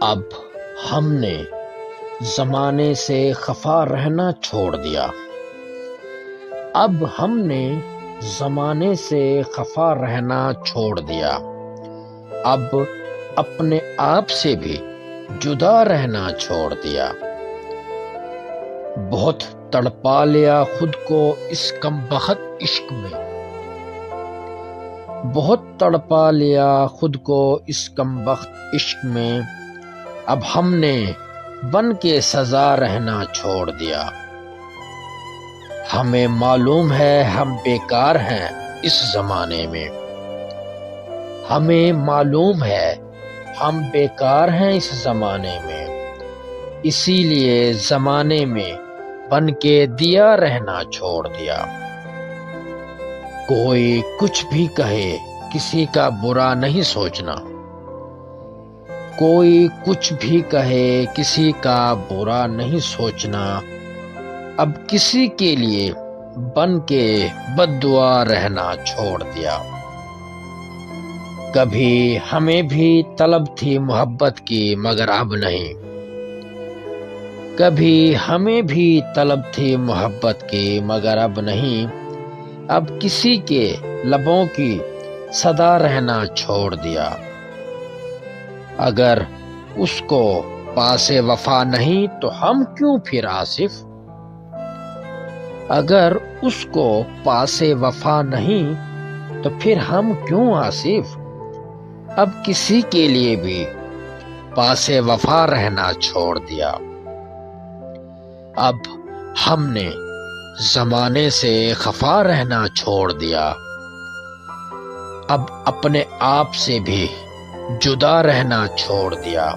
اب ہم نے زمانے سے خفا رہنا چھوڑ دیا۔ اب ہم نے زمانے سے خفا رہنا چھوڑ دیا۔ اب اپنے آپ سے بھی جدا رہنا چھوڑ دیا۔ بہت تڑپا لیا خود کو اس کمبخت عشق میں۔ بہت تڑپا لیا خود کو اس کمبخت عشق میں۔ اب ہم نے بن کے سزا رہنا چھوڑ دیا۔ ہمیں معلوم ہے ہم بیکار ہیں اس زمانے میں۔ ہمیں معلوم ہے ہم بیکار ہیں اس زمانے میں۔ اسی لیے زمانے میں بن کے دیا رہنا چھوڑ دیا۔ کوئی کچھ بھی کہے کسی کا برا نہیں سوچنا۔ کوئی کچھ بھی کہے کسی کا برا نہیں سوچنا۔ اب کسی کے لیے بن کے بد دعا رہنا چھوڑ دیا۔ کبھی ہمیں بھی طلب تھی محبت کی مگر اب نہیں۔ کبھی ہمیں بھی طلب تھی محبت کی مگر اب نہیں۔ اب کسی کے لبوں کی صدا رہنا چھوڑ دیا۔ اگر اس کو پاس وفا نہیں تو ہم کیوں پھر آصف؟ اگر اس کو پاس وفا نہیں تو پھر ہم کیوں آصف؟ اب کسی کے لیے بھی پاس وفا رہنا چھوڑ دیا۔ اب ہم نے زمانے سے خفا رہنا چھوڑ دیا۔ اب اپنے آپ سے بھی جدا رہنا چھوڑ دیا۔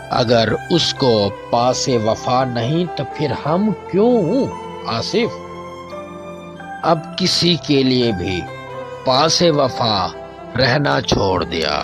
اگر اس کو پاس وفا نہیں تو پھر ہم کیوں آصف؟ اب کسی کے لیے بھی پاس وفا رہنا چھوڑ دیا۔